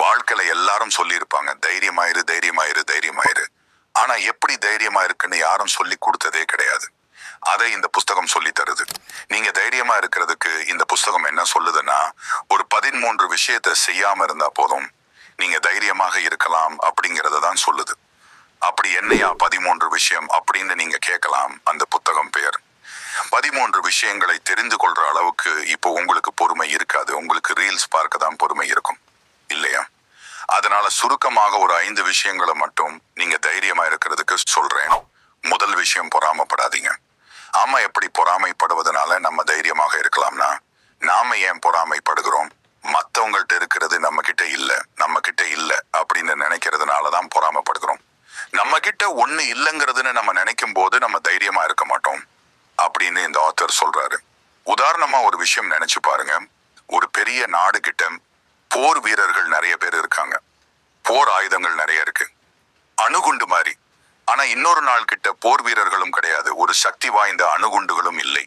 வாழ்க்கையில எல்லாரும் சொல்லியிருப்பாங்க, தைரியமாயிரு தைரியமாயிரு தைரியமாயிரு. ஆனா எப்படி தைரியமா இருக்குன்னு யாரும் சொல்லி கொடுத்ததே கிடையாது. அதை இந்த புஸ்தகம் சொல்லி தருது. நீங்க தைரியமா இருக்கிறதுக்கு இந்த புஸ்தகம் என்ன சொல்லுதுன்னா, ஒரு 13 விஷயத்தை செய்யாம இருந்தா போதும், நீங்க தைரியமாக இருக்கலாம் அப்படிங்கறத தான் சொல்லுது. அப்படி என்னையா 13 விஷயம் அப்படின்னு நீங்க கேட்கலாம். அந்த புத்தகம் பெயர் 13 விஷயங்களை தெரிந்து கொள்ற அளவுக்கு இப்போ உங்களுக்கு பொறுமை இருக்காது. உங்களுக்கு ரீல்ஸ் பார்க்க தான் பொறுமை இருக்கும் இல்லையா? அதனால சுருக்கமாக ஒரு 5 விஷயங்களை மட்டும் நீங்க தைரியமா இருக்கிறதுக்கு சொல்றேன். முதல் விஷயம், பொறாமப்படாதீங்க. ஆமா, எப்படி பொறாமைப்படுவதனால நம்ம தைரியமாக இருக்கலாம்னா, நாம ஏன் பொறாமைப்படுகிறோம்? மத்தவங்கள்ட்ட இருக்கிறது நம்ம கிட்ட இல்ல அப்படின்னு நினைக்கிறதுனாலதான் பொறாமப்படுகிறோம். நம்ம கிட்ட ஒண்ணு இல்லைங்கிறதுன்னு நம்ம நினைக்கும் போது நம்ம தைரியமா இருக்க மாட்டோம் அப்படின்னு இந்த ஆத்தர் சொல்றாரு. உதாரணமா ஒரு விஷயம் நினைச்சு பாருங்க. ஒரு பெரிய நாடு கிட்ட போர் வீரர்கள் நிறைய பேர் இருக்காங்க. போர் ஆயுதங்கள் நிறைய இருக்கு, அணுகுண்டு மாதிரி. ஆனா இன்னொரு நாள் கிட்ட போர் வீரர்களும் கிடையாது, ஒரு சக்தி வாய்ந்த அணுகுண்டுகளும் இல்லை.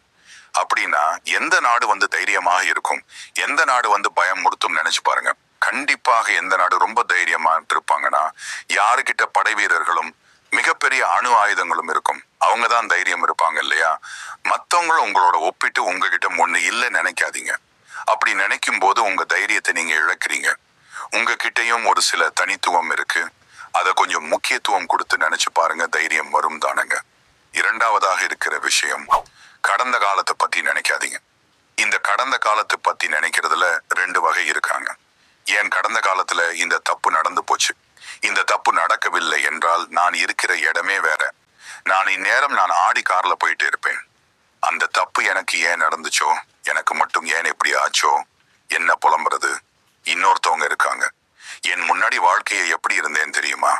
அப்படின்னா எந்த நாடு தைரியமாக இருக்கும்? எந்த நாடு பயமுறுத்தும்? நினைச்சு பாருங்க. கண்டிப்பாக எந்த நாடு ரொம்ப தைரியமா இருப்பாங்கன்னா, யாருகிட்ட படை வீரர்களும் மிகப்பெரிய அணு ஆயுதங்களும் இருக்கும், அவங்கதான் தைரியம் இருப்பாங்க இல்லையா? மத்தவங்களும் உங்களோட ஒப்பிட்டு உங்ககிட்ட ஒண்ணு இல்லை நினைக்காதீங்க. அப்படி நினைக்கும் போது உங்க தைரியத்தை நீங்க இழக்கிறீங்க. உங்ககிட்டயும் ஒரு சில தனித்துவம் இருக்கு, அதை கொஞ்சம் முக்கியத்துவம் கொடுத்து நினைச்சு பாருங்க, தைரியம் வரும் தானுங்க. இரண்டாவதாக இருக்கிற விஷயம், கடந்த காலத்தை பத்தி நினைக்காதீங்க. இந்த கடந்த காலத்தை பத்தி நினைக்கிறதுல 2 வகை இருக்காங்க. ஏன் கடந்த காலத்துல இந்த தப்பு நடந்து போச்சு, இந்த தப்பு நடக்கவில்லை என்றால் நான் இருக்கிற இடமே வேற, நான் இந்நேரம் ஆடி கார்ல போயிட்டு இருப்பேன். அந்த தப்பு எனக்கு ஏன் நடந்துச்சோ, எனக்கு மட்டும் ஏன் இப்படி ஆச்சோ, என்ன புலம்புறது? இன்னொருத்தவங்க இருக்காங்க. என் முன்னாடி வாழ்க்கையை எப்படி இருந்தேன் தெரியுமா?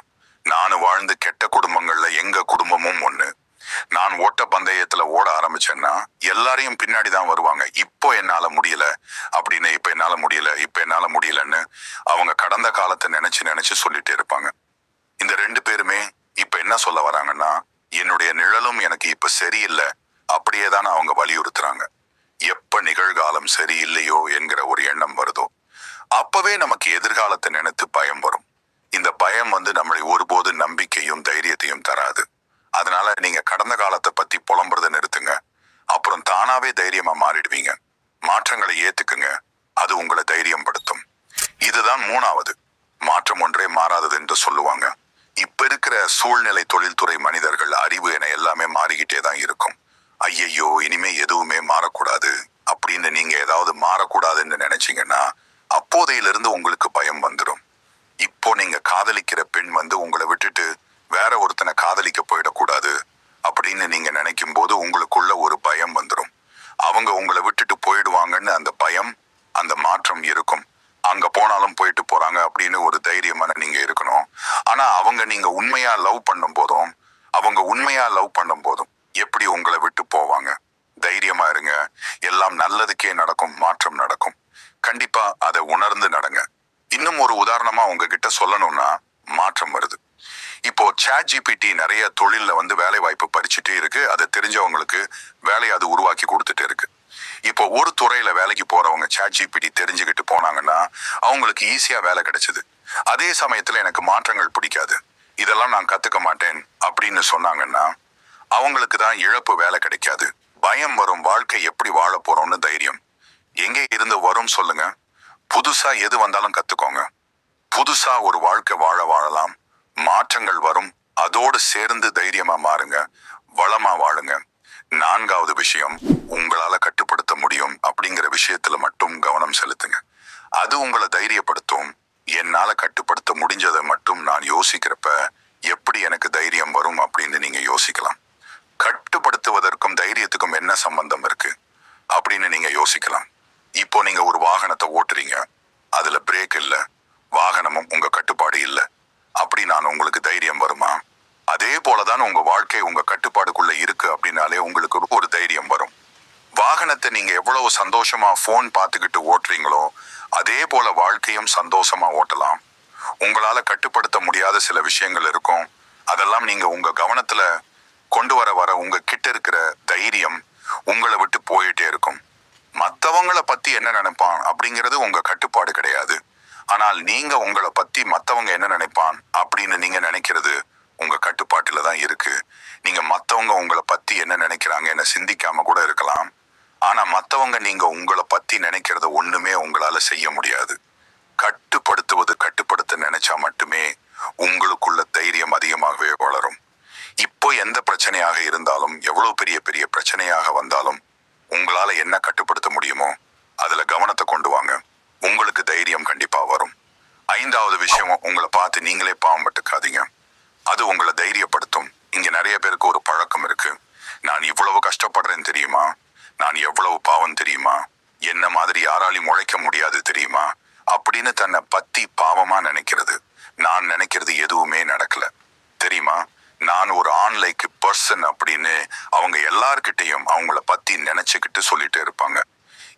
நானும் வாழ்ந்து கெட்ட குடும்பங்கள்ல எங்க குடும்பமும் ஒண்ணு. நான் ஓட்ட பந்தயத்துல ஓட ஆரம்பிச்சேன்னா எல்லாரையும் பின்னாடி தான் வருவாங்க. இப்போ என்னால முடியல அப்படின்னு, இப்ப என்னால முடியலன்னு அவங்க கடந்த காலத்தை நினைச்சு சொல்லிட்டே இருப்பாங்க. இந்த 2 பேருமே இப்ப என்ன சொல்ல வராங்கன்னா, என்னுடைய நிழலும் எனக்கு இப்ப சரியில்லை அப்படியே தான் அவங்க வலியுறுத்துறாங்க. எப்ப நிகழ்காலம் சரியில்லையோ என்கிற ஒரு எண்ணம் வருதோ, அப்பவே நமக்கு எதிர்காலத்தை நினைத்து பயம் வரும். இந்த பயம் நம்மளை ஒருபோது நம்பிக்கையும் தைரியத்தையும் தராது. அதனால நீங்க கடந்த காலத்தை பத்தி புலம்புறதை நிறுத்துங்க. அப்புறம் தானாவே தைரியமா மாறிடுவீங்க. மாற்றங்களை ஏத்துக்குங்க, அது உங்களை தைரியம் படுத்தும். இதுதான் 3வது, மாற்றம் ஒன்றே மாறாதது என்று சொல்லுவாங்க. இப்ப இருக்கிற சூழ்நிலை, தொழில்துறை, மனிதர்கள், அறிவு என எல்லாமே மாறிக்கிட்டே தான் இருக்கும். ஐயையோ இனிமே எதுவுமே மாறக்கூடாது அப்படின்னு நீங்க ஏதாவது மாறக்கூடாதுன்னு நினைச்சீங்கன்னா அப்போதையிலிருந்து உங்களுக்கு பயம் வந்துடும். இப்போ நீங்க காதலிக்கிற பெண் உங்களை விட்டுட்டு வேற ஒருத்தனை காதலிக்க போயிடக்கூடாது அப்படின்னு நீங்க நினைக்கும் போது உங்களுக்குள்ள ஒரு பயம் வந்துடும். அவங்க உங்களை விட்டுட்டு போயிடுவாங்கன்னு அந்த பயம், அந்த மாற்றம் இருக்கும். அங்க போனாலும் போயிட்டு போறாங்க அப்படின்னு ஒரு தைரியமான நீங்க இருக்கணும். ஆனா நீங்க உண்மையா லவ் பண்ணும் போதும் எப்படி உங்களை விட்டு போவாங்க? தைரியமா இருங்க, எல்லாம் நல்லதுக்கே நடக்கும், மாற்றம் நடக்கும். கண்டிப்பா அதை உணர்ந்து நடங்க. இன்னும் ஒரு உதாரணமா உங்ககிட்ட சொல்லணும்னா, மாற்றம் வருது. இப்போ ChatGPT நிறைய தொழில்ல வேலை வாய்ப்பு பறிச்சுட்டே இருக்கு. அதை தெரிஞ்சவங்களுக்கு வேலையை அது உருவாக்கி கொடுத்துட்டு இருக்கு. இப்போ ஒரு துறையில வேலைக்கு போறவங்க ChatGPT தெரிஞ்சுக்கிட்டு போனாங்கன்னா அவங்களுக்கு ஈஸியா வேலை கிடைச்சது. அதே சமயத்துல எனக்கு மாற்றங்கள் பிடிக்காது, இதெல்லாம் நான் கத்துக்க மாட்டேன் அப்படின்னு சொன்னாங்கன்னா அவங்களுக்கு தான் இழப்பு, வேலை கிடைக்காது, பயம் வரும். வாழ்க்கை எப்படி வாழ போறோம்னு தைரியம் எங்கே இருந்து வரும் சொல்லுங்க? புதுசா எது வந்தாலும் கத்துக்கோங்க. புதுசா ஒரு வாழ்க்கை வாழலாம். மாற்றங்கள் வரும், அதோடு சேர்ந்து தைரியமா மாறுங்க, வளமா வாழுங்க. 4வது விஷயம், உங்களால கட்டுப்படுத்த முடியும் அப்படிங்கிற விஷயத்துல மட்டும் கவனம் செலுத்துங்க. அது உங்களை தைரியப்படுத்தும். என்னால கட்டுப்படுத்த முடிஞ்சதை மட்டும் நான் யோசிக்கிறப்ப எப்படி எனக்கு தைரியம் வரும் அப்படின்னு நீங்க யோசிக்கலாம். கட்டுப்படுத்துவதற்கும் தைரியத்துக்கும் என்ன சம்பந்தம் இருக்கு அப்படின்னு நீங்க யோசிக்கலாம். இப்போ நீங்க ஒரு வாகனத்தை ஓட்டுறீங்க, அதுல பிரேக் இல்ல, வாகனமும் உங்க கட்டுப்பாடு இல்ல. அப்படி நான் உங்களுக்கு தைரியம் வருமா? அதே போலதான் உங்க வாழ்க்கை உங்க கட்டுப்பாடுக்குள்ள இருக்கு அப்படின்னாலே உங்களுக்கு ஒரு தைரியம் வரும். வாகனத்தை நீங்க எவ்வளவு சந்தோஷமா போன் பார்த்துக்கிட்டு ஓட்டுறீங்களோ அதே போல வாழ்க்கையும் சந்தோஷமா ஓட்டலாம். உங்களால கட்டுப்படுத்த முடியாத சில விஷயங்கள் இருக்கும், அதெல்லாம் நீங்க உங்க கவனத்துல கொண்டு வர உங்க கிட்ட இருக்கிற தைரியம் உங்களை விட்டு போயிட்டே இருக்கும். மத்தவங்கள பத்தி என்ன நினைப்பான் அப்படிங்கிறது உங்க கட்டுப்பாடு கிடையாது. ஆனால் நீங்க உங்களை பத்தி மத்தவங்க என்ன நினைப்பான் அப்படின்னு நீங்க நினைக்கிறது உங்க கட்டுப்பாட்டுல தான் இருக்கு. நீங்க மத்தவங்க உங்களை பத்தி என்ன நினைக்கிறாங்க என்ன சிந்திக்காம கூட இருக்கலாம். ஆனா மத்தவங்க நீங்க உங்களை பத்தி நினைக்கிறத ஒண்ணுமே உங்களால செய்ய முடியாது. கட்டுப்படுத்த நினைச்சா மட்டுமே உங்களுக்குள்ள தைரியம் அதிகமாகவே வளரும். இப்போ எந்த பிரச்சனையாக இருந்தாலும், எவ்வளவு பெரிய பெரிய பிரச்சனையாக வந்தாலும் உங்களால என்ன கட்டுப்படுத்த முடியுமோ அதுல கவனத்தை கொண்டு வாங்க. உங்களுக்கு தைரியம் கண்டிப்பா வரும். 5வது விஷயம், உங்களை பார்த்து நீங்களே பாவம் பட்டுக்காதீங்க. அது உங்களை தைரியப்படுத்தும். இங்க நிறைய பேருக்கு ஒரு பழக்கம் இருக்கு. நான் இவ்வளவு கஷ்டப்படுறேன் தெரியுமா, நான் எவ்வளவு பாவம் தெரியுமா, என்ன மாதிரி யாராலையும் உழைக்க முடியாது தெரியுமா அப்படின்னு தன்னை பத்தி பாவமா நினைக்கிறது. நான் நினைக்கிறது எதுவுமே நடக்கல தெரியுமா, நான் ஒரு ஆன்லைக்கு பர்சன் அப்படின்னு அவங்க எல்லார்கிட்டையும் அவங்கள பத்தி நினைச்சுக்கிட்டு சொல்லிட்டு இருப்பாங்க.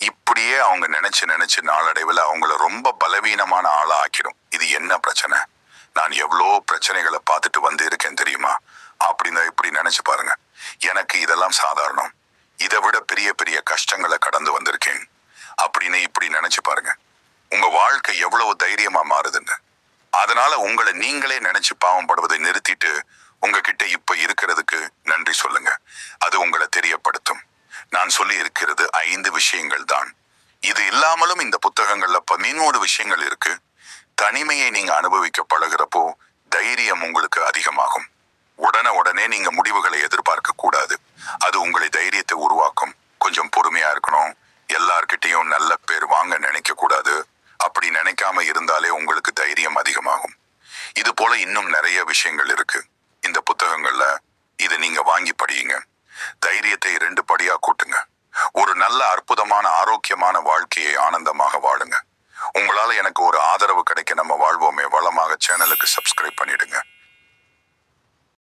இப்படியே அவங்க நினைச்சு நாளடைவில் அவங்கள ரொம்ப பலவீனமான ஆளா ஆக்கிடும். இது என்ன பிரச்சனை, நான் எவ்வளோ பிரச்சனைகளை பார்த்துட்டு வந்து இருக்கேன் தெரியுமா அப்படின்னு இப்படி நினைச்சு பாருங்க. எனக்கு இதெல்லாம் சாதாரணம், இதை விட பெரிய பெரிய கஷ்டங்களை கடந்து வந்திருக்கேன் அப்படின்னு இப்படி நினைச்சு பாருங்க. உங்க வாழ்க்கை எவ்வளவு தைரியமா மாறுதுன்னு. அதனால உங்களை நீங்களே நினைச்சு பாவம் படுவதை நிறுத்திட்டு உங்ககிட்ட இப்ப இருக்கிறதுக்கு நன்றி சொல்லுங்க. அது உங்களை தெரியப்படுத்தும். நான் சொல்லி இருக்கிறது 5 விஷயங்கள் தான். இது இல்லாமலும் இந்த புத்தகங்கள்ல 13 விஷயங்கள் இருக்கு. தனிமையை நீங்க அனுபவிக்க பழகிறப்போ தைரியம் உங்களுக்கு அதிகமாகும். உடனே நீங்க முடிவுகளை எதிர்பார்க்க கூடாது. அது உங்களை தைரியத்தை உருவாக்கும். கொஞ்சம் பொறுமையா இருக்கணும். எல்லார்கிட்டையும் நல்ல பேர் வாங்க நினைக்க கூடாது. அப்படி நினைக்காம இருந்தாலே உங்களுக்கு தைரியம் அதிகமாகும். இது போல இன்னும் நிறைய விஷயங்கள் இருக்கு இந்த புத்தகங்கள்ல. இதை நீங்க வாங்கி படியுங்க. தைரியத்தை 2 படியா கூட்டுங்க. ஒரு நல்ல அற்புதமான ஆரோக்கியமான வாழ்க்கையை ஆனந்தமாக வாழுங்க. உங்களால எனக்கு ஒரு ஆதரவு கிடைக்க நம்ம வாழ்வோமே வளமாக சேனலுக்கு சப்ஸ்கிரைப் பண்ணிடுங்க.